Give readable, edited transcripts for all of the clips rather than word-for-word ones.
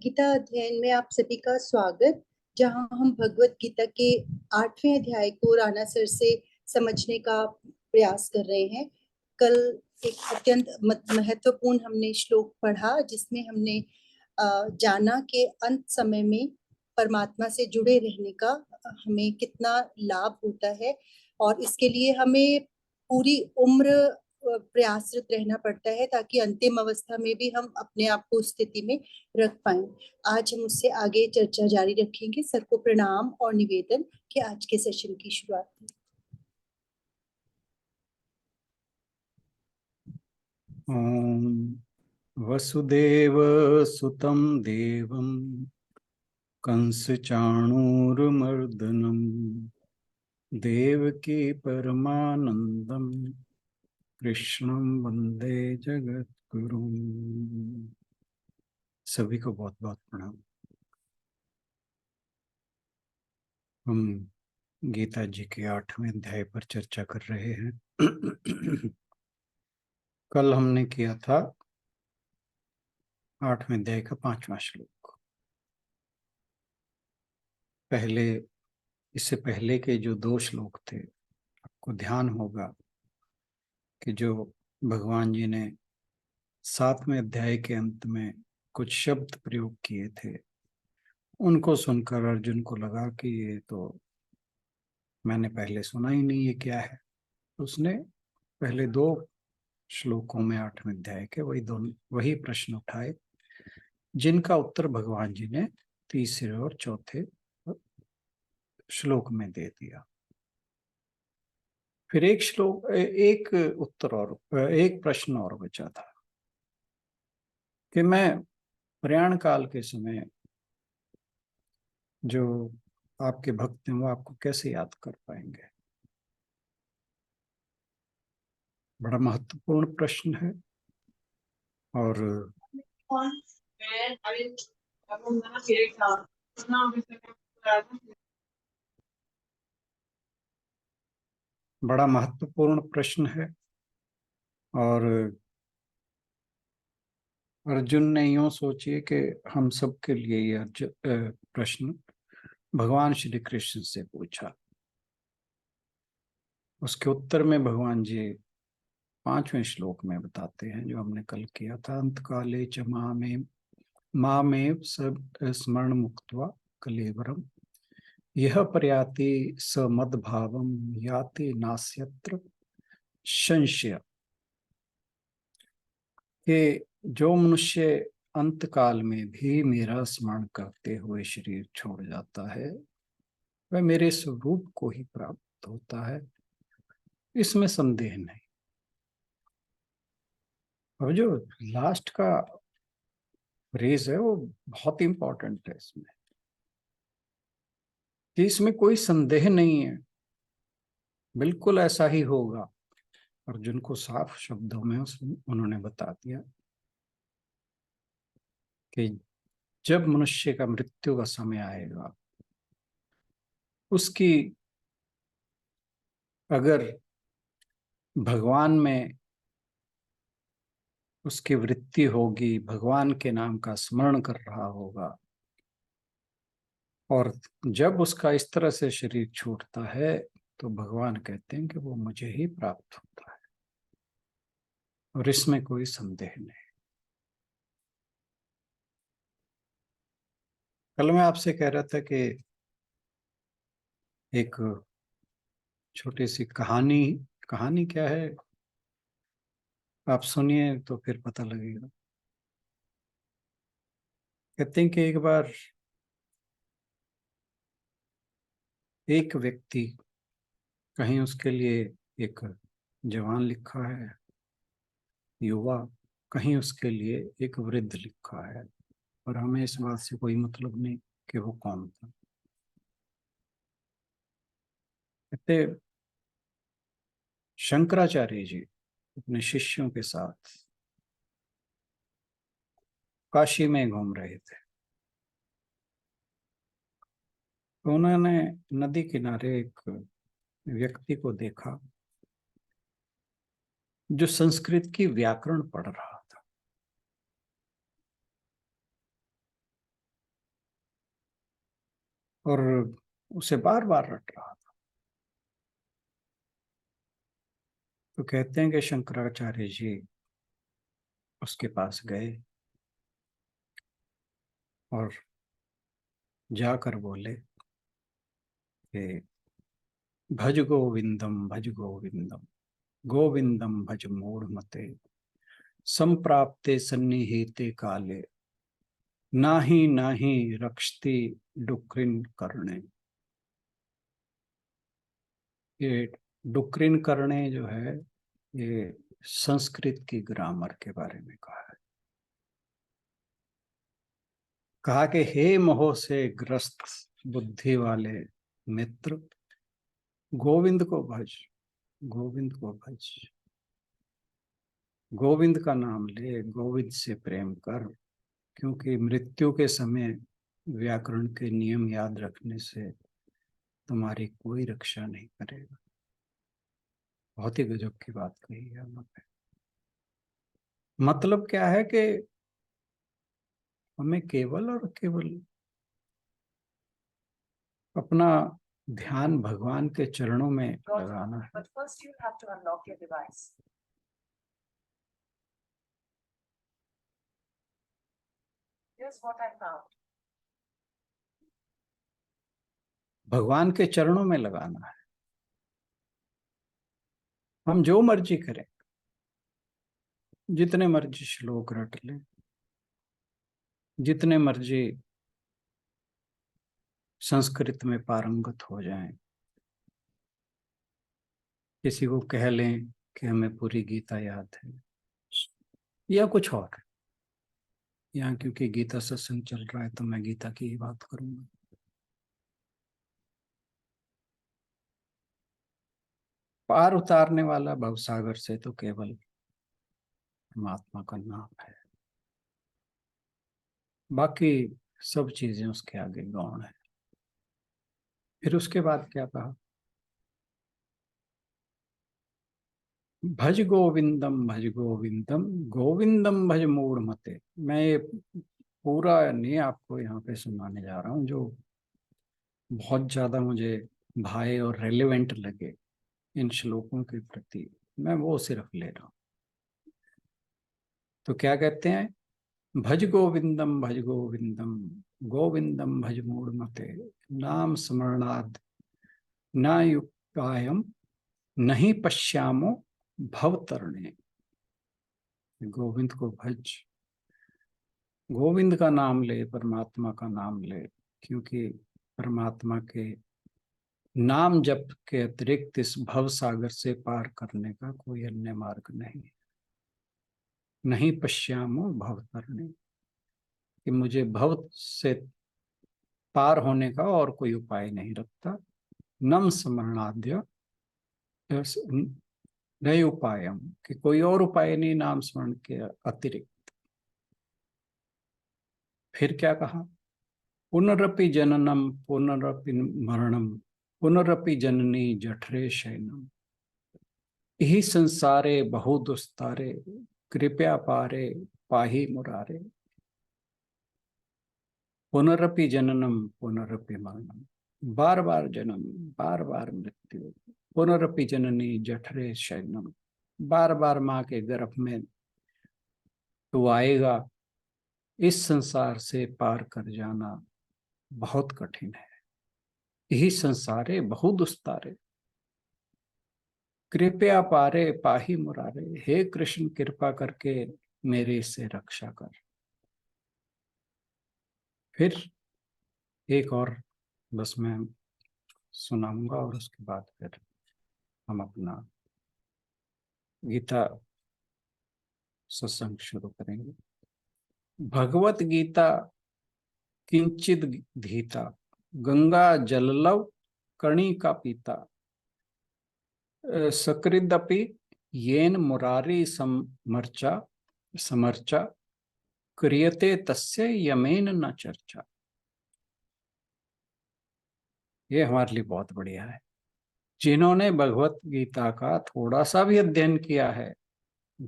गीता अध्ययन में आप सभी का स्वागत। जहां हम भगवत गीता के 8वें अध्याय को राणा सर से समझने का प्रयास कर रहे हैं। कल एक अत्यंत महत्वपूर्ण हमने श्लोक पढ़ा जिसमें हमने जाना कि अंत समय में परमात्मा से जुड़े रहने का हमें कितना लाभ होता है और इसके लिए हमें पूरी उम्र प्रयासरत रहना पड़ता है ताकि अंतिम अवस्था में भी हम अपने आप को उस स्थिति में रख पाए। आज हम उससे आगे चर्चा जारी रखेंगे। सर को प्रणाम और निवेदन कि आज के सेशन की शुरुआत करें। वसुदेव सुतं देवं कंसचाणूरमर्दनं देवकी परमानंदं कृष्णं वंदे जगद्गुरुं। सभी को बहुत बहुत प्रणाम। हम गीता जी के 8वें अध्याय पर चर्चा कर रहे हैं। कल हमने किया था 8वें अध्याय का 5वां श्लोक। इससे पहले के जो 2 श्लोक थे, आपको ध्यान होगा कि जो भगवान जी ने 7वें अध्याय के अंत में कुछ शब्द प्रयोग किए थे, उनको सुनकर अर्जुन को लगा कि ये तो मैंने पहले सुना ही नहीं, ये क्या है। उसने पहले 2 श्लोकों में 8वें अध्याय के वही प्रश्न उठाए, जिनका उत्तर भगवान जी ने तीसरे और चौथे श्लोक में दे दिया। फिर एक उत्तर और एक प्रश्न और बचा था कि मैं प्रयाण काल के समय जो आपके भक्त हैं वो आपको कैसे याद कर पाएंगे। बड़ा महत्वपूर्ण प्रश्न है और बड़ा महत्वपूर्ण प्रश्न है। और अर्जुन ने यूं सोचिए कि हम सब के लिए यह प्रश्न भगवान श्री कृष्ण से पूछा। उसके उत्तर में भगवान जी 5वें श्लोक में बताते हैं, जो हमने कल किया था। अंत काले च मामेव सब स्मरण मुक्त्वा कलेवरम यह प्रयाति स मद्भावम याति नास्यत्र संशय। कि जो मनुष्य अंत काल में भी मेरा स्मरण करते हुए शरीर छोड़ जाता है, वह मेरे स्वरूप को ही प्राप्त होता है, इसमें संदेह नहीं। और जो लास्ट का फ्रेज है वो बहुत इंपॉर्टेंट है इसमें, कि इसमें कोई संदेह नहीं है, बिल्कुल ऐसा ही होगा। अर्जुन को साफ शब्दों में उन्होंने बता दिया कि जब मनुष्य का मृत्यु का समय आएगा, उसकी अगर भगवान में उसकी वृत्ति होगी, भगवान के नाम का स्मरण कर रहा होगा, और जब उसका इस तरह से शरीर छूटता है तो भगवान कहते हैं कि वो मुझे ही प्राप्त होता है, और इसमें कोई संदेह नहीं। कल मैं आपसे कह रहा था कि एक छोटी सी कहानी क्या है, आप सुनिए तो फिर पता लगेगा। कहते हैं कि एक बार एक व्यक्ति, कहीं उसके लिए एक जवान लिखा है, युवा, कहीं उसके लिए एक वृद्ध लिखा है, और हमें इस बात से कोई मतलब नहीं कि वो कौन था। कहते शंकराचार्य जी अपने शिष्यों के साथ काशी में घूम रहे थे, तो उन्होंने नदी किनारे एक व्यक्ति को देखा जो संस्कृत की व्याकरण पढ़ रहा था। और उसे बार बार रट रहा था। तो कहते हैं कि शंकराचार्य जी उसके पास गए और जाकर बोले कि भज गोविंदम गोविंदम भज मूढ़मते संप्राप्ते सन्निहिते काले नाही नाही रक्षति डुक्रिन करणे। ये डुक्रिन करणे जो है ये संस्कृत की ग्रामर के बारे में कहा है। कहा कि हे मोह से ग्रस्त बुद्धि वाले मित्र, गोविंद को भज, गोविंद को भज, गोविंद का नाम ले, गोविंद से प्रेम कर, क्योंकि मृत्यु के समय व्याकरण के नियम याद रखने से तुम्हारी कोई रक्षा नहीं करेगा। बहुत ही गजब की बात कही है उन्होंने। मतलब क्या है कि हमें केवल और केवल अपना ध्यान भगवान के चरणों में लगाना है। भगवान के चरणों में लगाना है। हम जो मर्जी करें, जितने मर्जी श्लोक रट लें, जितने मर्जी संस्कृत में पारंगत हो जाएं, किसी को कह लें कि हमें पूरी गीता याद है या कुछ और, यहाँ क्योंकि गीता सत्संग चल रहा है तो मैं गीता की ही बात करूंगा। पार उतारने वाला भवसागर से तो केवल परमात्मा का नाम है, बाकी सब चीजें उसके आगे गौण है। फिर उसके बाद क्या कहा? भज गोविंदम गोविंदम भज मूढ़मते। मैं ये पूरा नहीं आपको यहाँ पे सुनाने जा रहा हूँ, जो बहुत ज्यादा मुझे भाए और रेलेवेंट लगे इन श्लोकों के प्रति, मैं वो सिर्फ ले रहा हूँ। तो क्या कहते हैं? भज गोविंदम गोविंदम भज मूढ़मते नाम स्मरणाद न युक्तायम नहीं पश्यामो भवतरणे। गोविंद को भज, गोविंद का नाम ले, परमात्मा का नाम ले, क्योंकि परमात्मा के नाम जप के अतिरिक्त इस भव सागर से पार करने का कोई अन्य मार्ग नहीं है। नहीं पश्यामो भवतरणे, कि मुझे भव से पार होने का और कोई उपाय नहीं रखता। नम स्मरणाद्य नए उपायम, कि कोई और उपाय नहीं नाम स्मरण के अतिरिक्त। फिर क्या कहा? पुनरपि जननम पुनरपि मरणम पुनरपि जननी जठरे शयनम यही संसारे बहु दुस्तारे कृपया पारे पाही मुरारे। पुनरपि जननम पुनरपि मरणम, बार बार जन्म, बार बार मृत्यु। पुनरपि जननी जठरे शयनम, बार बार माँ के गर्भ में तो आएगा। इस संसार से पार कर जाना बहुत कठिन है। यही संसारे बहु दुस्तारे कृपया पारे पाही मुरारे, हे कृष्ण कृपा करके मेरे से रक्षा कर। फिर एक और बस मैं सुनाऊंगा और उसके बाद फिर हम अपना गीता सत्संग शुरू करेंगे। भगवत गीता किंचित धीता गंगा जललव कणी का पीता सकृदपि येन मुरारी समर्चा समर्चा क्रियते तस्य यमेन न चर्चा। ये हमारे लिए बहुत बढ़िया है। जिन्होंने भगवत गीता का थोड़ा सा भी अध्ययन किया है,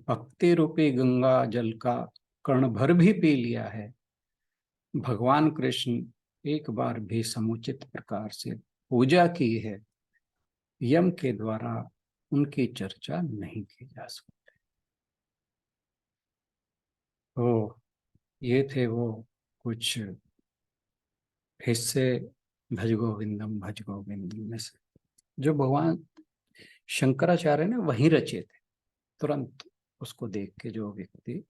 भक्ति रूपी गंगा जल का कण भर भी पी लिया है, भगवान कृष्ण एक बार भी समुचित प्रकार से पूजा की है, यम के द्वारा उनकी चर्चा नहीं की जा सकती। तो ये थे वो कुछ हिस्से भज गोविंदम में से, जो भगवान शंकराचार्य ने वहीं रचे थे। तुरंत उसको देख के जो व्यक्ति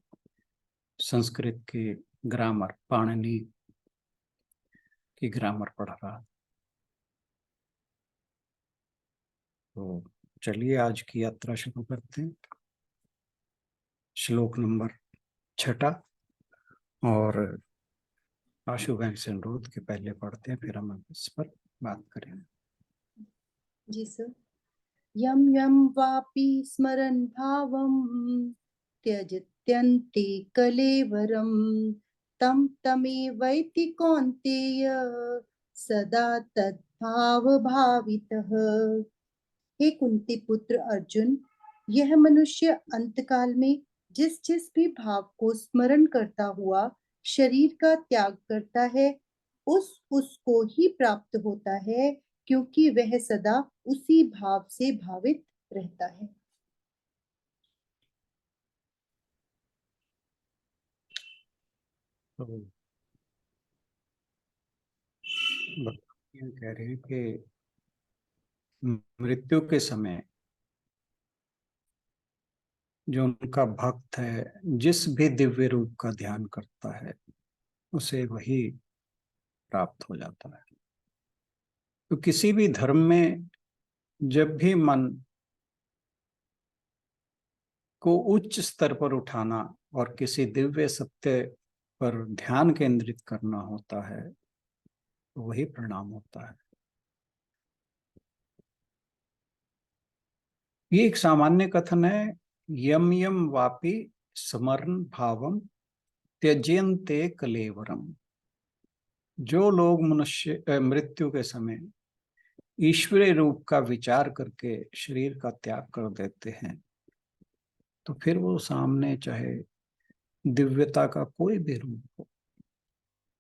संस्कृत की ग्रामर, पाणिनि की ग्रामर पढ़ रहा, तो चलिए आज की यात्रा शुरू करते हैं। श्लोक नंबर 6 और आशु बैंक से अनुरोध के पहले पढ़ते हैं, फिर हम इस पर बात करेंगे। जी सर। यम यम वापि स्मरन् भावं त्यजत्यन्ते कलेवरं तं तमेवैति कौन्तेय सदा तद्भाव भावितः। हे कुंती पुत्र अर्जुन, यह मनुष्य अंतकाल में जिस जिस भी भाव को स्मरण करता हुआ शरीर का त्याग करता है, उसको ही प्राप्त होता है, क्योंकि वह सदा उसी भाव से भावित रहता है। तो भगवान कह रहे हैं कि मृत्यु के समय जो उनका भक्त है, जिस भी दिव्य रूप का ध्यान करता है, उसे वही प्राप्त हो जाता है। तो किसी भी धर्म में जब भी मन को उच्च स्तर पर उठाना और किसी दिव्य सत्य पर ध्यान केंद्रित करना होता है, तो वही परिणाम होता है। ये एक सामान्य कथन है, यम यम वापि स्मरण भावम त्यजेन्ते कलेवरम। जो लोग मृत्यु के समय ईश्वरीय रूप का विचार करके शरीर का त्याग कर देते हैं, तो फिर वो सामने चाहे दिव्यता का कोई भी रूप हो,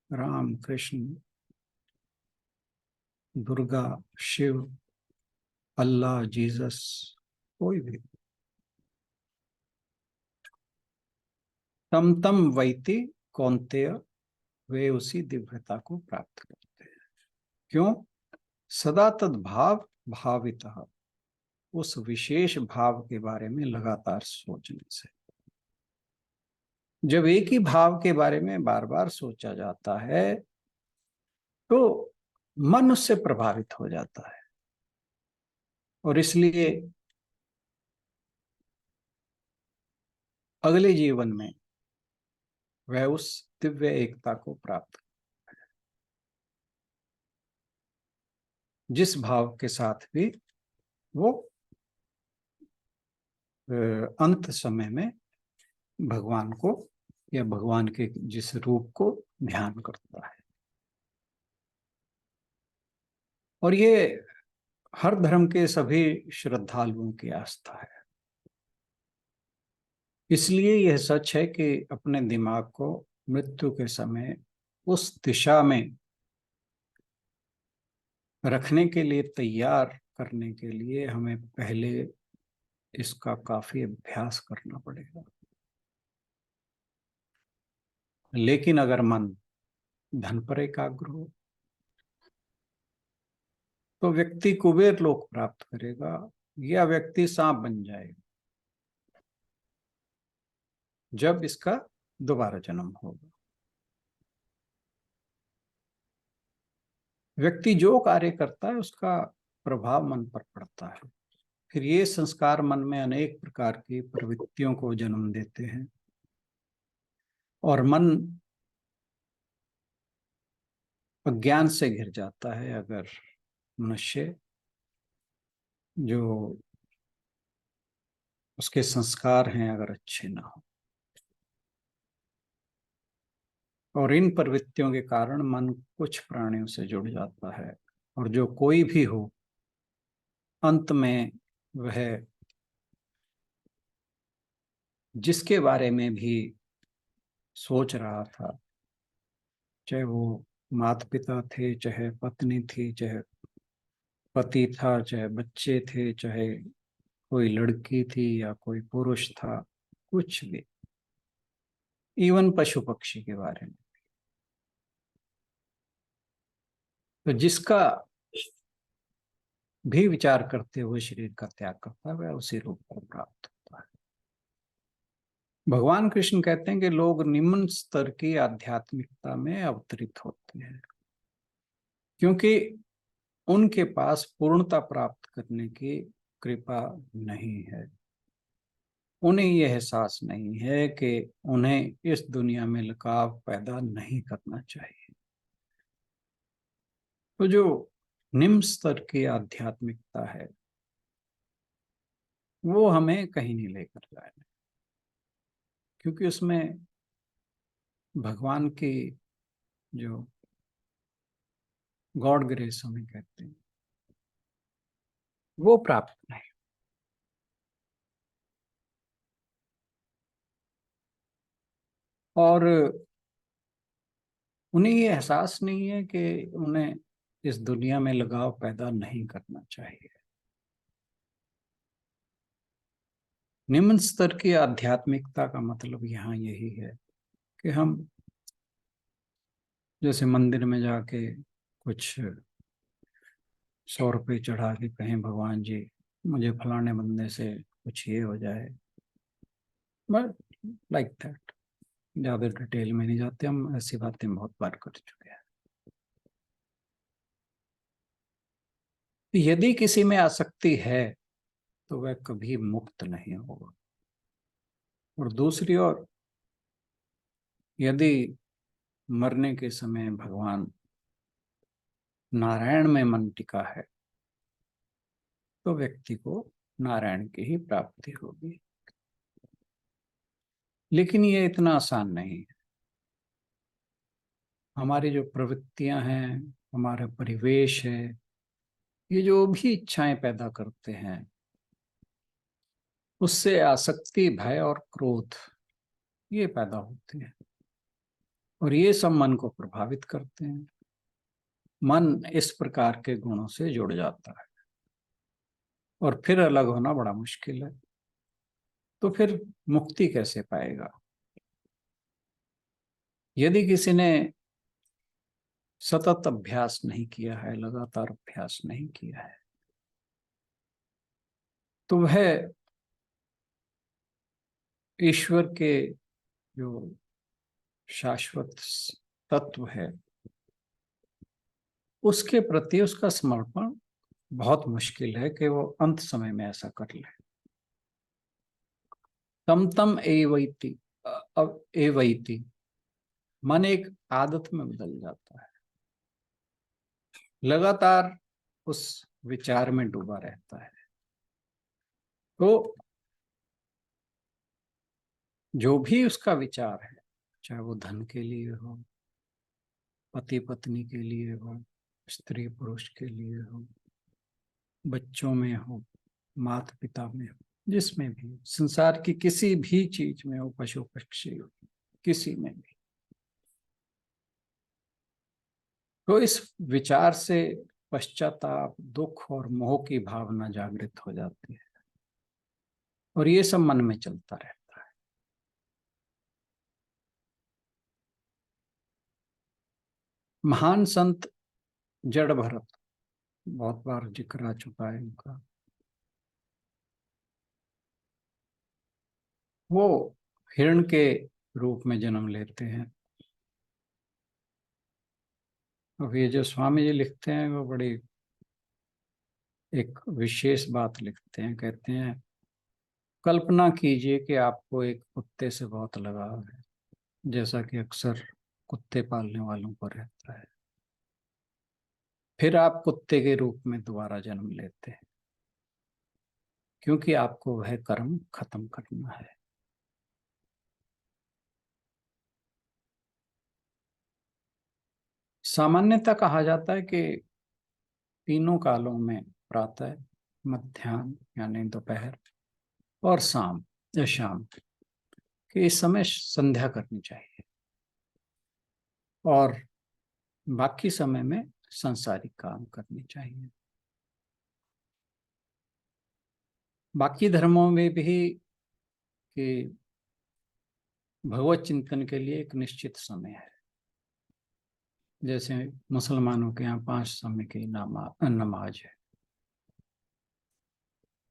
राम, कृष्ण, दुर्गा, शिव, अल्लाह, जीसस, कोई भी, तम तम वैति कौन्तेय, वे उसी दिव्यता को प्राप्त करते हैं। क्यों? सदा तद्भाव भावितः, उस विशेष भाव के बारे में लगातार सोचने से। जब एक ही भाव के बारे में बार बार सोचा जाता है, तो मन उससे प्रभावित हो जाता है, और इसलिए अगले जीवन में वह उस दिव्य एकता को प्राप्त, जिस भाव के साथ भी वो अंत समय में भगवान को या भगवान के जिस रूप को ध्यान करता है। और ये हर धर्म के सभी श्रद्धालुओं की आस्था है। इसलिए यह सच है कि अपने दिमाग को मृत्यु के समय उस दिशा में रखने के लिए, तैयार करने के लिए हमें पहले इसका काफी अभ्यास करना पड़ेगा। लेकिन अगर मन धन पर एकाग्र हो, तो व्यक्ति कुबेर लोक प्राप्त करेगा या व्यक्ति सांप बन जाएगा जब इसका दोबारा जन्म होगा। व्यक्ति जो कार्य करता है उसका प्रभाव मन पर पड़ता है। फिर ये संस्कार मन में अनेक प्रकार की प्रवृत्तियों को जन्म देते हैं, और मन अज्ञान से घिर जाता है अगर मनुष्य जो उसके संस्कार हैं अगर अच्छे ना हो। और इन प्रवृत्तियों के कारण मन कुछ प्राणियों से जुड़ जाता है, और जो कोई भी हो, अंत में वह जिसके बारे में भी सोच रहा था, चाहे वो माता पिता थे, चाहे पत्नी थी, चाहे पति था, चाहे बच्चे थे, चाहे कोई लड़की थी या कोई पुरुष था, कुछ भी, इवन पशु पक्षी के बारे में। तो जिसका भी विचार करते हुए शरीर का त्याग करता है वह उसी रूप को प्राप्त होता है। भगवान कृष्ण कहते हैं कि लोग निम्न स्तर की आध्यात्मिकता में अवतरित होते हैं क्योंकि उनके पास पूर्णता प्राप्त करने की कृपा नहीं है। उन्हें यह एहसास नहीं है कि उन्हें इस दुनिया में लगाव पैदा नहीं करना चाहिए। तो जो निम्न स्तर की आध्यात्मिकता है वो हमें कहीं नहीं लेकर जाएगा, क्योंकि उसमें भगवान की जो गॉड ग्रेस हमें कहते हैं वो प्राप्त नहीं। और उन्हें ये एहसास नहीं है कि उन्हें इस दुनिया में लगाव पैदा नहीं करना चाहिए। निम्न स्तर की आध्यात्मिकता का मतलब यहाँ यही है कि हम जैसे मंदिर में जाके कुछ 100 रुपये चढ़ा के कहें भगवान जी मुझे फलाने बंदे से कुछ ये हो जाए, बट लाइक दैट, ज्यादा डिटेल में नहीं जाते, हम ऐसी बातें बहुत बार कर चुके हैं। यदि किसी में आसक्ति है तो वह कभी मुक्त नहीं होगा। और दूसरी ओर यदि मरने के समय भगवान नारायण में मन टिका है तो व्यक्ति को नारायण की ही प्राप्ति होगी। लेकिन ये इतना आसान नहीं है। हमारी जो प्रवृत्तियां हैं, हमारा परिवेश है, ये जो भी इच्छाएं पैदा करते हैं उससे आसक्ति, भय और क्रोध ये पैदा होते हैं और ये सब मन को प्रभावित करते हैं। मन इस प्रकार के गुणों से जुड़ जाता है और फिर अलग होना बड़ा मुश्किल है। तो फिर मुक्ति कैसे पाएगा? यदि किसी ने सतत अभ्यास नहीं किया है, लगातार अभ्यास नहीं किया है, तो वह ईश्वर के जो शाश्वत तत्व है उसके प्रति उसका समर्पण बहुत मुश्किल है कि वो अंत समय में ऐसा कर ले। तम तम एवैति, अब एवैति मन एक आदत में बदल जाता है, लगातार उस विचार में डूबा रहता है। तो जो भी उसका विचार है, चाहे वो धन के लिए हो, पति पत्नी के लिए हो, स्त्री पुरुष के लिए हो, बच्चों में हो, माता पिता में हो, जिसमें भी, संसार की किसी भी चीज में हो, पशु पक्षी हो, किसी में भी, तो इस विचार से पश्चाताप, दुख और मोह की भावना जागृत हो जाती है और ये सब मन में चलता रहता है। महान संत जड़ भरत, बहुत बार जिक्र आ चुका है उनका, वो हिरण के रूप में जन्म लेते हैं। अब ये जो स्वामी जी लिखते हैं वो बड़ी एक विशेष बात लिखते हैं। कहते हैं कल्पना कीजिए कि आपको एक कुत्ते से बहुत लगाव है, जैसा कि अक्सर कुत्ते पालने वालों को रहता है। फिर आप कुत्ते के रूप में दोबारा जन्म लेते हैं क्योंकि आपको वह कर्म खत्म करना है। सामान्यतः कहा जाता है कि तीनों कालों में, प्रातः, मध्याह्न यानी दोपहर और शाम या शाम कि इस समय संध्या करनी चाहिए और बाकी समय में सांसारिक काम करने चाहिए। बाकी धर्मों में भी कि भगवत चिंतन के लिए एक निश्चित समय है। जैसे मुसलमानों के यहाँ 5 समय की नमाज है,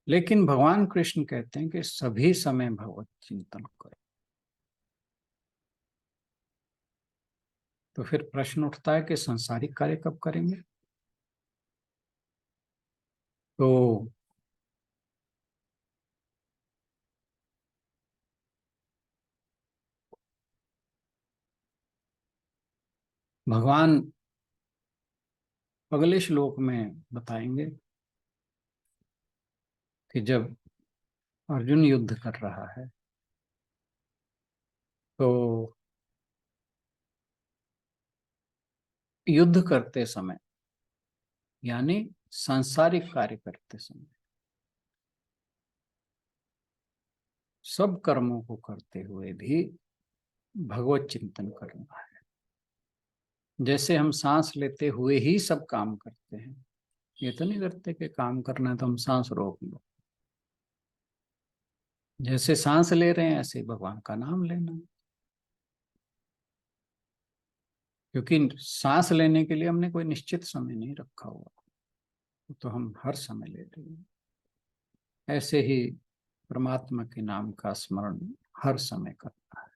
लेकिन भगवान कृष्ण कहते हैं कि सभी समय भगवत चिंतन करो। तो फिर प्रश्न उठता है कि सांसारिक कार्य कब करेंगे? तो भगवान अगले श्लोक में बताएंगे कि जब अर्जुन युद्ध कर रहा है तो युद्ध करते समय यानी सांसारिक कार्य करते समय सब कर्मों को करते हुए भी भगवत चिंतन करना है। जैसे हम सांस लेते हुए ही सब काम करते हैं, ये तो नहीं करते कि काम करना है तो हम सांस रोक लो। जैसे सांस ले रहे हैं ऐसे ही भगवान का नाम लेना, क्योंकि सांस लेने के लिए हमने कोई निश्चित समय नहीं रखा हुआ, तो हम हर समय ले रहे हैं। ऐसे ही परमात्मा के नाम का स्मरण हर समय करना है।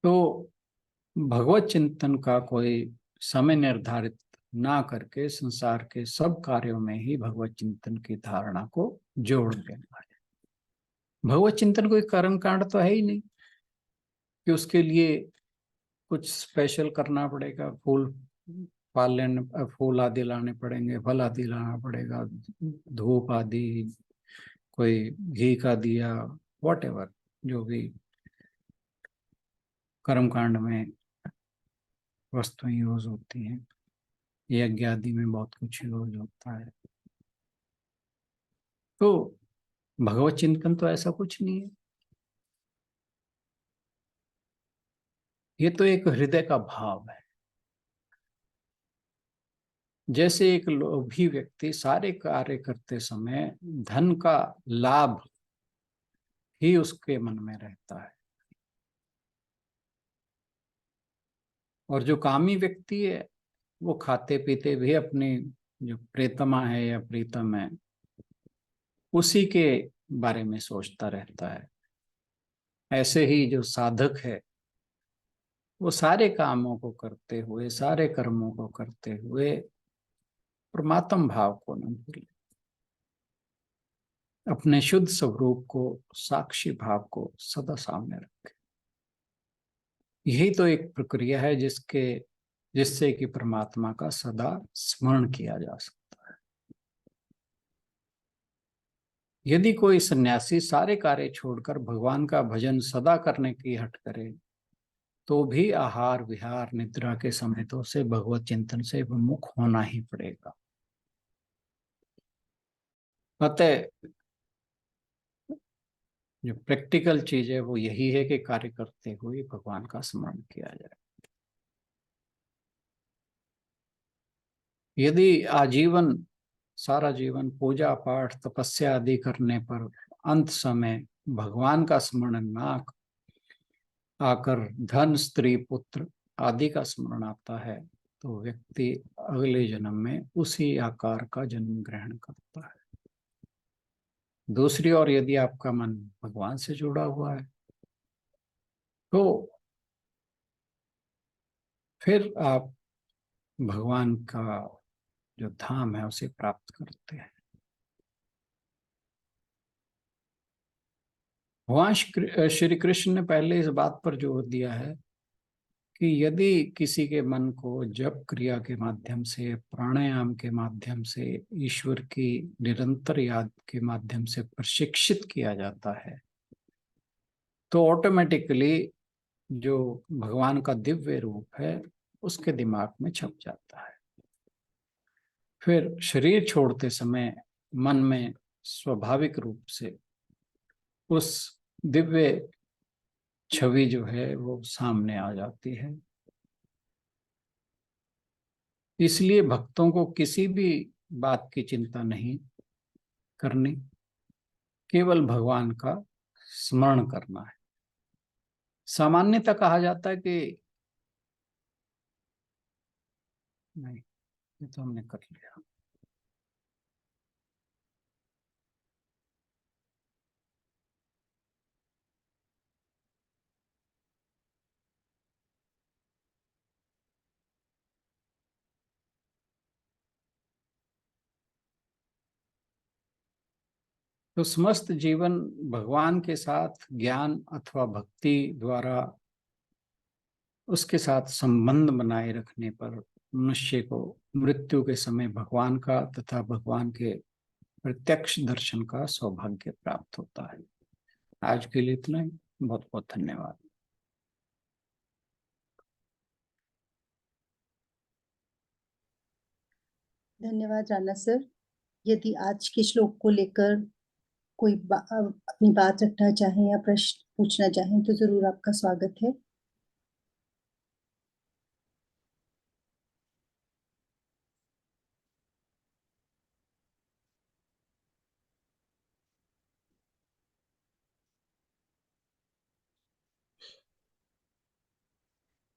तो भगवत चिंतन का कोई समय निर्धारित ना करके संसार के सब कार्यों में ही भगवत चिंतन की धारणा को जोड़ देना है। भगवत चिंतन कोई कर्म कांड तो है ही नहीं कि उसके लिए कुछ स्पेशल करना पड़ेगा, फूल आदि लाने पड़ेंगे, फल आदि लाना पड़ेगा, धूप आदि, कोई घी का दिया, वॉटेवर जो भी कर्म कांड में वस्तुएं यूज होती हैं, यज्ञ आदि में बहुत कुछ यूज होता है। तो भगवत चिंतन तो ऐसा कुछ नहीं है, ये तो एक हृदय का भाव है। जैसे एक लोभी व्यक्ति सारे कार्य करते समय धन का लाभ ही उसके मन में रहता है, और जो कामी व्यक्ति है वो खाते पीते भी अपनी जो प्रेतमा है या प्रीतम है उसी के बारे में सोचता रहता है। ऐसे ही जो साधक है वो सारे कामों को करते हुए, सारे कर्मों को करते हुए परमात्म भाव को न भूले, अपने शुद्ध स्वरूप को, साक्षी भाव को सदा सामने रखे। यही तो एक प्रक्रिया है जिससे कि परमात्मा का सदा स्मरण किया जा सकता है। यदि कोई सन्यासी सारे कार्य छोड़कर भगवान का भजन सदा करने की हट करे तो भी आहार विहार निद्रा के समेतों से भगवत चिंतन से विमुख होना ही पड़ेगा। अतः जो प्रैक्टिकल चीज है वो यही है कि कार्य करते हुए भगवान का स्मरण किया जाए। यदि आजीवन सारा जीवन पूजा पाठ तपस्या आदि करने पर अंत समय भगवान का स्मरण ना आकर धन स्त्री पुत्र आदि का स्मरण आता है तो व्यक्ति अगले जन्म में उसी आकार का जन्म ग्रहण करता है। दूसरी ओर यदि आपका मन भगवान से जुड़ा हुआ है तो फिर आप भगवान का जो धाम है उसे प्राप्त करते हैं। भगवान श्री कृष्ण ने पहले इस बात पर जोर दिया है कि यदि किसी के मन को जप क्रिया के माध्यम से, प्राणायाम के माध्यम से, ईश्वर की निरंतर याद के माध्यम से प्रशिक्षित किया जाता है तो ऑटोमेटिकली जो भगवान का दिव्य रूप है उसके दिमाग में छप जाता है। फिर शरीर छोड़ते समय मन में स्वाभाविक रूप से उस दिव्य छवि जो है वो सामने आ जाती है। इसलिए भक्तों को किसी भी बात की चिंता नहीं करनी, केवल भगवान का स्मरण करना है। सामान्यतः कहा जाता है कि नहीं, ये तो हमने कर लिया। तो समस्त जीवन भगवान के साथ ज्ञान अथवा भक्ति द्वारा उसके साथ संबंध बनाए रखने पर मनुष्य को मृत्यु के समय भगवान का तथा भगवान के प्रत्यक्ष दर्शन का सौभाग्य प्राप्त होता है। आज के लिए इतना ही। बहुत बहुत धन्यवाद। धन्यवाद राणा सर। यदि आज के श्लोक को लेकर कोई अपनी बात रखना चाहें या प्रश्न पूछना चाहें तो जरूर आपका स्वागत है।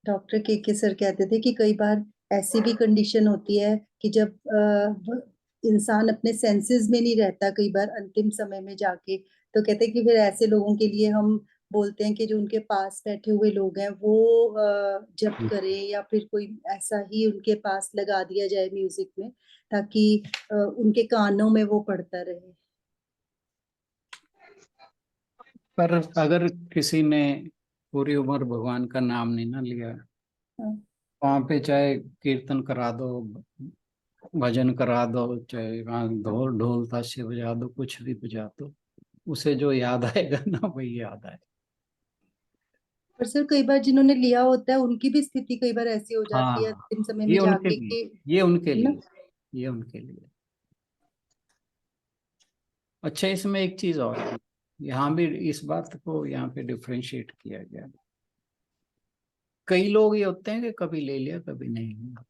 डॉक्टर के सर कहते थे कि कई बार ऐसी भी कंडीशन होती है कि जब इंसान अपने सेंसेस में नहीं रहता, कई बार अंतिम समय में जाके, तो कहते हैं कि फिर ऐसे लोगों के लिए हम बोलते हैं कि जो उनके पास बैठे हुए लोग हैं वो जप करें या फिर कोई ऐसा ही उनके पास लगा दिया जाए म्यूजिक में, ताकि उनके कानों में वो पड़ता रहे। पर अगर किसी ने पूरी उम्र भगवान का नाम नहीं ना लिया, हाँ। वहां पे चाहे कीर्तन करा दो, भजन करा दो, चाहे वहां ढोल ढोल ताशे बजा दो, कुछ भी बजा दो, उसे जो याद आएगा ना वही याद आए। पर सर कई बार जिन्होंने लिया होता है उनकी भी स्थिति कई बार ऐसी हो जाती है हाँ, अंतिम समय में ये उनके जाके लिए, कि, ये उनके है ना। लिए, ये उनके लिए। अच्छा, इसमें एक चीज और है, यहाँ भी इस बात को यहाँ पे डिफरेंशिएट किया गया। कई लोग ये होते हैं कि कभी ले लिया कभी नहीं लिया,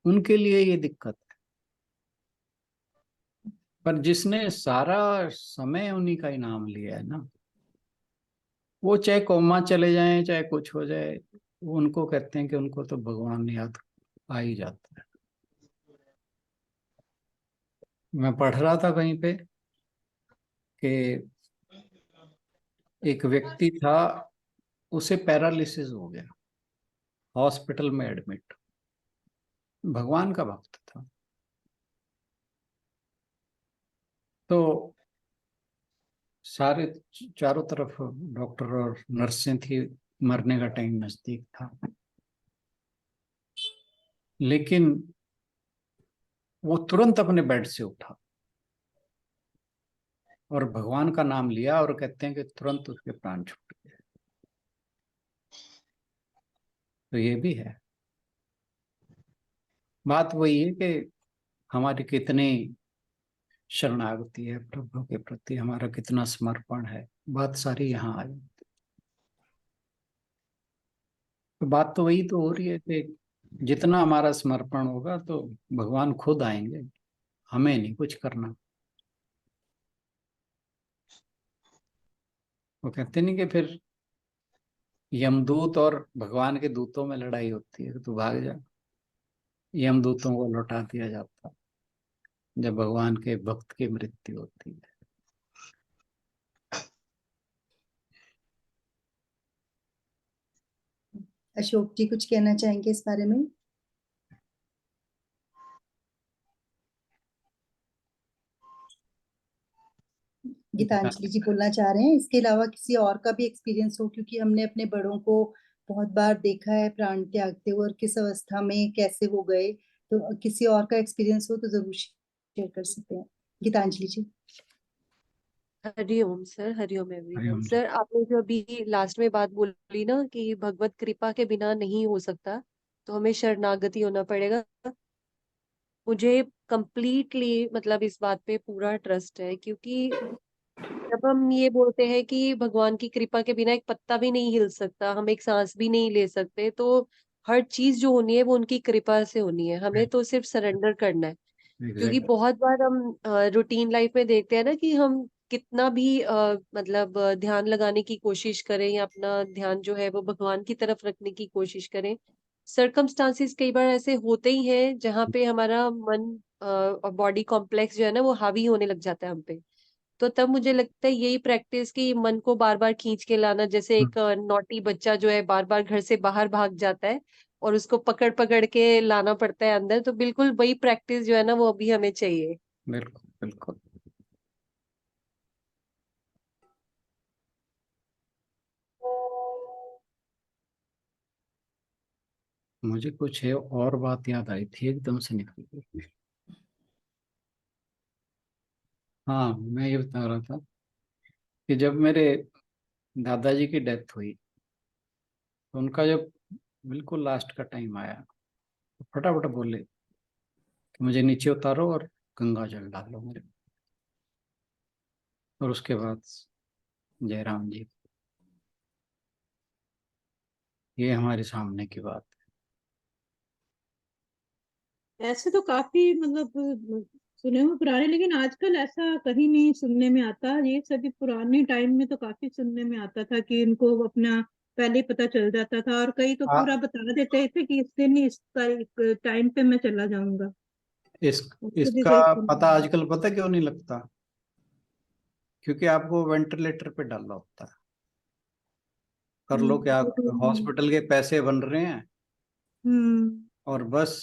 उनके लिए ये दिक्कत है। पर जिसने सारा समय उन्हीं का ही नाम लिया है ना, वो चाहे कोमा चले जाएं चाहे कुछ हो जाए, वो उनको कहते हैं कि उनको तो भगवान याद आ ही जाता है। मैं पढ़ रहा था कहीं पे कि एक व्यक्ति था, उसे पैरालिसिस हो गया, हॉस्पिटल में एडमिट, भगवान का भक्त था। तो सारे चारों तरफ डॉक्टर और नर्सें थी, मरने का टाइम नजदीक था, लेकिन वो तुरंत अपने बेड से उठा और भगवान का नाम लिया, और कहते हैं कि तुरंत उसके प्राण छूट गए। तो ये भी है। बात वही है कि हमारी कितनी शरणागति है प्रभु के प्रति, हमारा कितना समर्पण है, बात सारी यहाँ आई। तो बात तो वही तो हो रही है कि जितना हमारा समर्पण होगा तो भगवान खुद आएंगे, हमें नहीं कुछ करना। वो कहते नहीं कि फिर यमदूत और भगवान के दूतों में लड़ाई होती है तो भाग जा, यमदूतों को लौटा दिया जाता जब भगवान के भक्त की मृत्यु होती है। अशोक जी कुछ कहना चाहेंगे इस बारे में? गीतांजलि जी बोलना चाह रहे हैं, इसके अलावा किसी और का भी एक्सपीरियंस हो, क्योंकि हमने अपने बड़ों को बहुत बार देखा है प्राण त्यागते हुए और किस अवस्था में कैसे वो गए, तो किसी और का एक्सपीरियंस हो तो जरूर शेयर कर सकते हैं Geetanjali ji. Hari Om sir, Hari Om everyone. Hari Om ji. Sir आपने जो अभी लास्ट में बात बोली ना कि भगवत कृपा के बिना नहीं हो सकता, तो हमें शरणागति होना पड़ेगा। मुझे कंप्लीटली मतलब इस बात पे पूरा ट्रस्ट है, क्योंकि जब हम ये बोलते हैं कि भगवान की कृपा के बिना एक पत्ता भी नहीं हिल सकता, हम एक सांस भी नहीं ले सकते, तो हर चीज जो होनी है वो उनकी कृपा से होनी है, हमें तो सिर्फ सरेंडर करना है। क्योंकि एग्जैक्ट। बहुत बार हम रूटीन लाइफ में देखते हैं ना कि हम कितना भी मतलब ध्यान लगाने की कोशिश करें या अपना ध्यान जो है वो भगवान की तरफ रखने की कोशिश करें, सरकमस्टांसिस कई बार ऐसे होते ही हैं जहाँ पे हमारा मन और बॉडी कॉम्प्लेक्स जो है ना वो हावी होने लग जाता है हम पे। तो तब मुझे लगता है यही प्रैक्टिस कि मन को बार बार खींच के लाना, जैसे एक नॉटी बच्चा जो है बार बार घर से बाहर भाग जाता है और उसको पकड़ पकड़ के लाना पड़ता है अंदर, तो बिल्कुल वही प्रैक्टिस जो है ना वो अभी हमें चाहिए। बिल्कुल बिल्कुल। मुझे कुछ है और बात याद आई थी, एकदम से निकल गई। हाँ, मैं ये बता रहा था कि जब मेरे दादाजी की डेथ हुई, तो उनका जब बिल्कुल लास्ट का टाइम आया, तो फटाफट बोले कि मुझे नीचे उतारो और गंगा जल डालो मेरे। और उसके बाद जयराम जी, ये हमारे सामने की बात ऐसे तो काफी मतलब सुने हुए पुराने, लेकिन आजकल ऐसा कहीं नहीं सुनने में आता। ये सभी पुराने टाइम में तो काफी सुनने में आता था कि इनको अपना पहले ही पता चल जाता था, और कई तो है। पूरा बता देते थे कि इस दिन ही इस तारीख टाइम पे मैं चला जाऊंगा। इस उससे भी इसका कई पता सुनने आजकल पता क्यों नहीं लगता? क्योंकि आपको वेंटिलेटर पे डालना होता है। कर लो क्या, में। हॉस्पिटल के पैसे बन रहे हैं, हम्म। और बस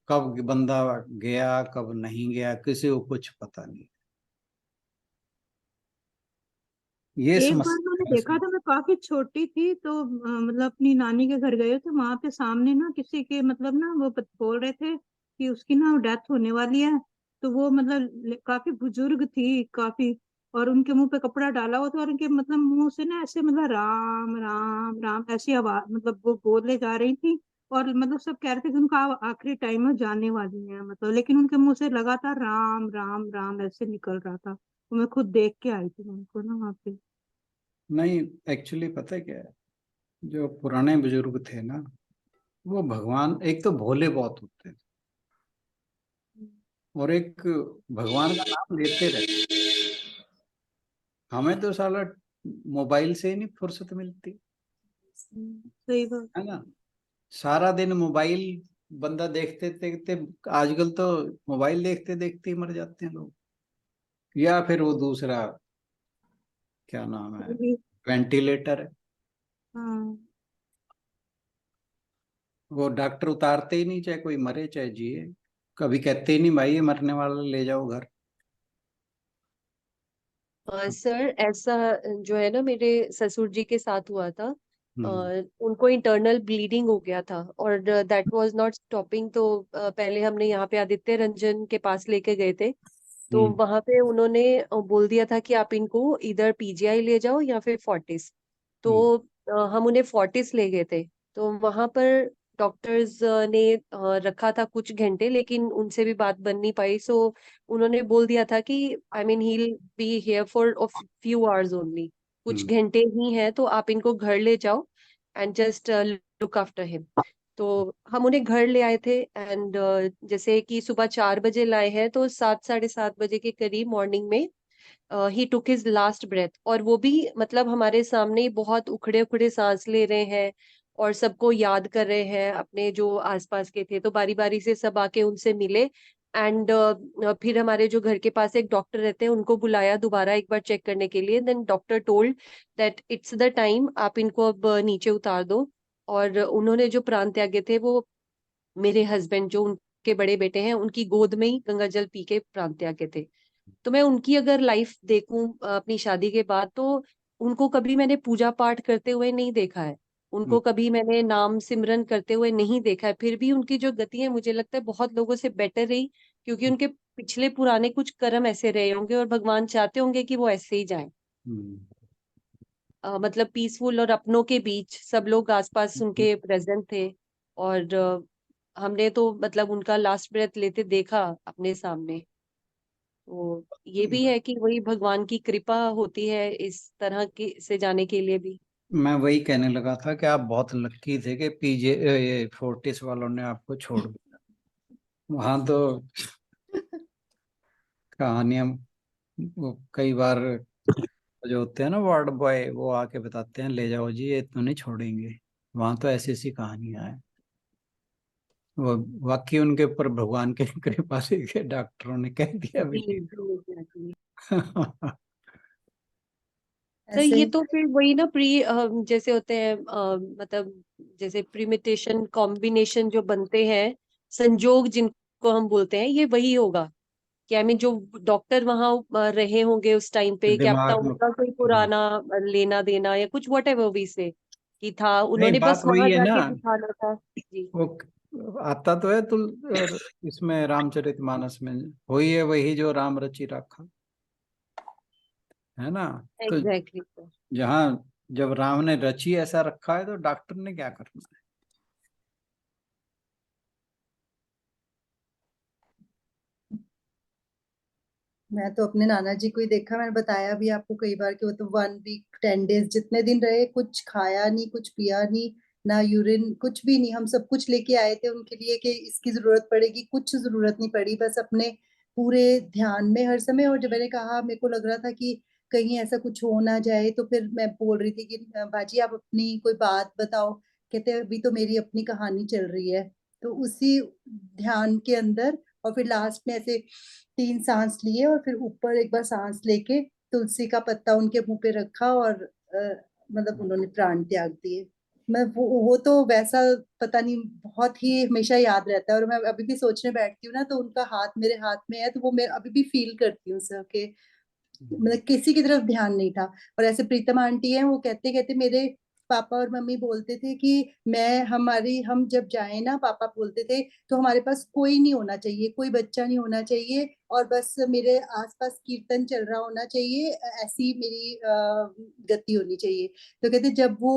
कब बंदा गया कब नहीं गया किसी को कुछ पता नहीं। ये एक बार मैंने समस्या देखा है। था, मैं काफी छोटी थी तो मतलब अपनी नानी के घर गए थे, वहां पे सामने ना किसी के मतलब ना वो बोल रहे थे कि उसकी ना डेथ होने वाली है। तो वो मतलब काफी बुजुर्ग थी काफी, और उनके मुंह पे कपड़ा डाला हुआ था, और उनके मतलब मुंह से ना ऐसे मतलब राम राम राम ऐसी आवाज मतलब वो बोले जा रही थी। और मतलब सब कह रहे थे कि उनका आखिरी टाइम है, जाने वाली है मतलब, लेकिन उनके मुंह से लगातार राम राम राम ऐसे निकल रहा था। तो मैं खुद देख के आई थी उनको ना वहां पे। नहीं, एक्चुअली पता है क्या है, जो पुराने बुजुर्ग थे ना, वो भगवान एक तो भोले बहुत होते हैं, और एक भगवान का नाम लेते रहते। हमें तो साला मोबाइल से ही नहीं फुर्सत मिलती, सही बात। है ना? सारा दिन मोबाइल बंदा देखते देखते, आजकल तो मोबाइल देखते देखते ही मर जाते हैं लोग। या फिर वो दूसरा, क्या नाम है, वही। वेंटिलेटर है, हाँ। वो डॉक्टर उतारते ही नहीं, चाहे कोई मरे चाहे जिए। कभी कहते ही नहीं भाई ये मरने वाला, ले जाओ घर। सर ऐसा जो है ना मेरे ससुर जी के साथ हुआ था। हम्म। उनको इंटरनल ब्लीडिंग हो गया था और दैट वाज नॉट स्टॉपिंग, तो पहले हमने यहाँ पे आदित्य रंजन के पास लेके गए थे। तो हम्म। वहां पे उन्होंने बोल दिया था कि आप इनको इधर पीजीआई ले जाओ या फिर फोर्टिस। तो हम्म। हम उन्हें फोर्टिस ले गए थे। तो वहां पर डॉक्टर्स ने रखा था कुछ घंटे, लेकिन उनसे भी बात बन नहीं पाई। सो उन्होंने बोल दिया था कि I mean he will be here for few hours only, कुछ हम्म। घंटे ही हैं, तो आप इनको घर ले जाओ and just look after him. तो हम उन्हें घर ले आए थे एंड जैसे कि सुबह 4 बजे लाए हैं, तो 7 साढ़े 7 बजे के करीब मॉर्निंग में ही टुक हिज लास्ट ब्रेथ, और वो भी मतलब हमारे सामने ही बहुत उखड़े उखड़े सांस ले रहे हैं और सबको याद कर रहे हैं, अपने जो आसपास के थे। तो बारी बारी से सब आके उनसे मिले एंड फिर हमारे जो घर के पास एक डॉक्टर रहते हैं उनको बुलाया दोबारा एक बार चेक करने के लिए। Then doctor told that it's the time, आप इनको अब नीचे उतार दो। और उन्होंने जो प्राण त्यागे थे वो मेरे हस्बैंड जो उनके बड़े बेटे हैं उनकी गोद में ही गंगा जल पी के प्राण त्यागे थे। तो मैं उनकी अगर लाइफ देखूं अपनी शादी के बाद, तो उनको कभी मैंने पूजा पाठ करते हुए नहीं देखा है, हम्म। उनको कभी मैंने नाम सिमरन करते हुए नहीं देखा है, फिर भी उनकी जो गति है मुझे लगता है बहुत लोगों से बेटर रही, क्योंकि उनके पिछले पुराने कुछ कर्म ऐसे रहे होंगे और भगवान चाहते होंगे कि वो ऐसे ही जाए। हम्म। मतलब पीसफुल, और अपनों के बीच सब लोग आसपास उनके प्रेजेंट थे। और हमने तो मतलब उनका लास्ट ब्रेथ लेते देखा अपने सामने। तो ये भी है कि वही भगवान की कृपा होती है इस तरह की से जाने के लिए भी। मैं वही कहने लगा था कि आप बहुत लक्की थे कि पीजे ये फोर्टिस वालों ने आपको छोड़ दिया। वहां तो कहानियां, वो कई बार जो होते हैं ना वार्ड बॉय, वो आके बताते हैं ले जाओ जी, ये तो नहीं छोड़ेंगे। वहां तो ऐसी ऐसी कहानियां हैं। वो वाकई उनके ऊपर भगवान की कृपा से के डॉक्टरों ने कह दिया भी जी जी exactly। ठीक। सर ऐसे ये तो फिर वही ना जैसे होते हैं मतलब जैसे प्रीमिटेशन कॉम्बिनेशन जो बनते हैं, संजोग जिनको हम बोलते हैं, ये वही होगा कि आई मीन जो डॉक्टर वहां रहे होंगे उस टाइम पे, क्या पता दिमाग में। उनका कोई पुराना लेना देना या कुछ वट एवर भी से कि था, नहीं, उन्होंने बात बस वही वहां है ना। जाके दिखाना था। जी वो आता तो है इसमें रामचरितमानस में, वही है वही जो राम रचि रखा, है ना। तो एग्जैक्टली सर। जहाँ जब राम ने रची ऐसा रखा है तो डॉक्टर ने क्या करना है। मैं तो अपने नाना जी को ही देखा, मैंने बताया भी आपको कई बार कि वो तो 1 वीक 10 डेज जितने दिन रहे, कुछ खाया नहीं, कुछ पिया नहीं, ना यूरिन, कुछ भी नहीं। हम सब कुछ लेके आए थे उनके लिए कि इसकी जरूरत पड़ेगी, कुछ जरूरत नहीं पड़ी, बस अपने पूरे ध्यान में हर समय। और जब मैंने कहा, मेरे को लग रहा था कि कहीं ऐसा कुछ हो ना जाए, तो फिर मैं बोल रही थी कि बाजी आप अपनी कोई बात बताओ। कहते अभी तो मेरी अपनी कहानी चल रही है। तो उसी ध्यान के अंदर, और फिर लास्ट में ऐसे 3 सांस लिए और फिर ऊपर एक बार सांस लेके तुलसी का पत्ता उनके मुंह पे रखा और मतलब उन्होंने प्राण त्याग दिए। मैं वो तो वैसा पता नहीं, बहुत ही हमेशा याद रहता है। और मैं अभी भी सोचने बैठती हूँ ना, तो उनका हाथ मेरे हाथ में है, तो वो मैं अभी भी फील करती हूँ सर के, मतलब किसी की तरफ ध्यान नहीं था। और ऐसे प्रीतम आंटी हैं, वो कहते कहते मेरे पापा और मम्मी बोलते थे कि हम जब जाए ना, पापा बोलते थे, तो हमारे पास कोई नहीं होना चाहिए, कोई बच्चा नहीं होना चाहिए, और बस मेरे आसपास कीर्तन चल रहा होना चाहिए, ऐसी मेरी गति होनी चाहिए। तो कहते जब वो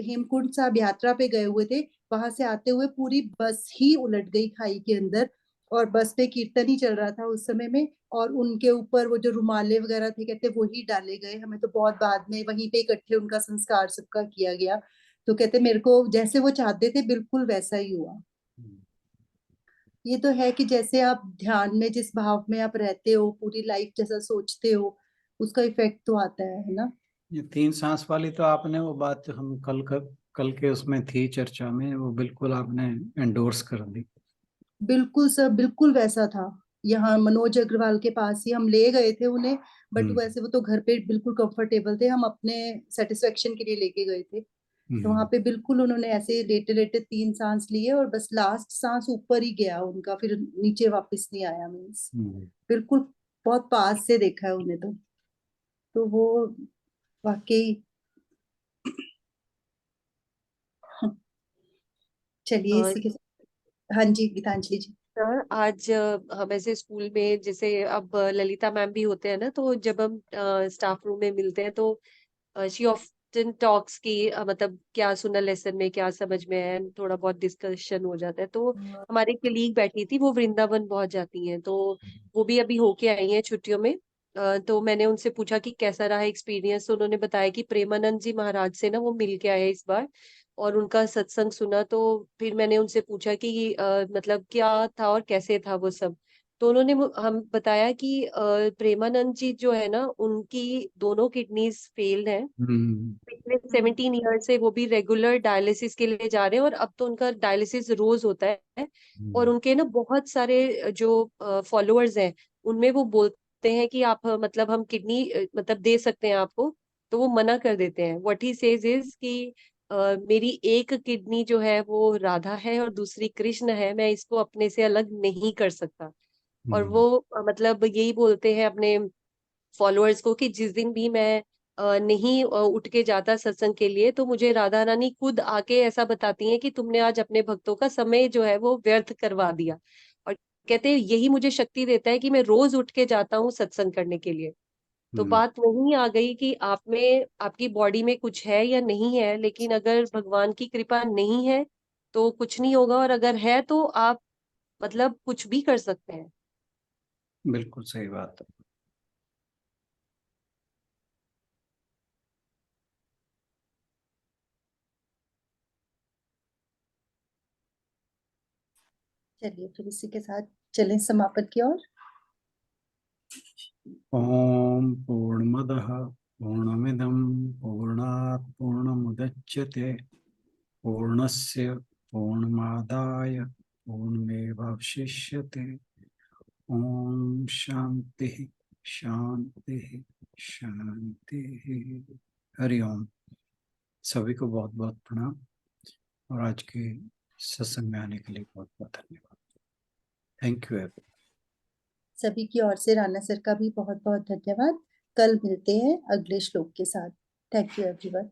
हेमकुंड साहब यात्रा पे गए हुए थे, वहां से आते हुए पूरी बस ही उलट गई खाई के अंदर, और बस पे कीर्तन ही चल रहा था उस समय में। और उनके ऊपर वो जो रुमाले वगैरह थे, कहते वही डाले गए, हमें तो बहुत बाद में वहीं पे इकट्ठे उनका संस्कार सबका किया गया। तो कहते मेरे को जैसे वो चाहते थे बिल्कुल वैसा ही हुआ। ये तो है कि जैसे आप ध्यान में जिस भाव में आप रहते हो, पूरी लाइफ जैसा सोचते हो, उसका इफेक्ट तो आता है ना। ये 3 सांस वाली तो आपने वो बात जो हम कल के उसमें थी चर्चा में, वो बिल्कुल आपने एंडोर्स कर दी। बिल्कुल सर, बिल्कुल वैसा था। यहाँ मनोज अग्रवाल के पास ही हम ले गए थे उन्हें, बट हम्म। वैसे वो तो घर पे बिल्कुल कंफर्टेबल थे, हम अपने सेटिस्फेक्शन के लिए लेके गए थे। तो वहां हम्म। पे बिल्कुल उन्होंने ऐसे लेटे लेटे 3 सांस लिए, और बस लास्ट सांस ऊपर ही गया उनका, फिर नीचे वापस नहीं आया, मीन्स हम्म। बिल्कुल बहुत पास से देखा है उन्हें। तो वो वाकई। चलिए अ, इसी के साथ, हाँ जी गीतांजलि जी। सर आज हम ऐसे स्कूल में जैसे अब ललिता मैम भी होते हैं ना, तो जब हम स्टाफ रूम में मिलते हैं तो शी ऑफ्टन टॉक्स की मतलब क्या सुना लेसन में, क्या समझ में है, थोड़ा बहुत डिस्कशन हो जाता है। तो हमारी कलीग बैठी थी, वो वृंदावन बहुत जाती हैं, तो वो भी अभी होके आई हैं छुट्टियों में। तो मैंने उनसे पूछा कि कैसा रहा एक्सपीरियंस, तो उन्होंने बताया कि प्रेमानंद जी महाराज से ना वो मिल के आए इस बार और उनका सत्संग सुना। तो फिर मैंने उनसे पूछा कि मतलब क्या था और कैसे था वो सब। तो उन्होंने हम बताया कि प्रेमानंद जी जो है ना, उनकी दोनों किडनीज फेल्ड हैं हम्म। पिछले 17 ईयर से, वो भी रेगुलर डायलिसिस के लिए जा रहे हैं और अब तो उनका डायलिसिस रोज होता है। और हम्म। उनके ना बहुत सारे जो फॉलोअर्स हैं, उनमें वो बोलते हैं कि आप मतलब हम किडनी मतलब दे सकते हैं आपको, तो वो मना कर देते हैं। व्हाट ही सेज इज कि मेरी एक किडनी जो है वो राधा है और दूसरी कृष्ण है, मैं इसको अपने से अलग नहीं कर सकता। और हम्म। वो मतलब यही बोलते हैं अपने फॉलोअर्स को कि जिस दिन भी मैं नहीं उठ के जाता सत्संग के लिए, तो मुझे राधा रानी खुद आके ऐसा बताती हैं कि तुमने आज अपने भक्तों का समय जो है वो व्यर्थ करवा दिया। और कहते हैं यही मुझे शक्ति देता है कि मैं रोज उठ के जाता हूँ सत्संग करने के लिए। तो हम्म। बात वही आ गई कि आप में आपकी बॉडी में कुछ है या नहीं है, लेकिन अगर भगवान की कृपा नहीं है तो कुछ नहीं होगा, और अगर है तो आप मतलब कुछ भी कर सकते हैं। बिल्कुल सही बात है। चलिए फिर इसी के साथ चलें समापन की ओर। ओम पूर्णमदः पूर्णमिदं पूर्णात् पूर्णमुदच्यते पूर्णस्य पूर्णमादाय पूर्णमेवावशिष्यते। ओम शांति शांति शांति। हरि ओम। सभी को बहुत बहुत प्रणाम और आज के सत्संग में आने के लिए बहुत बहुत धन्यवाद। Thank you. सभी की ओर से राणा सर का भी बहुत बहुत धन्यवाद। कल मिलते हैं अगले श्लोक के साथ। Thank you everyone.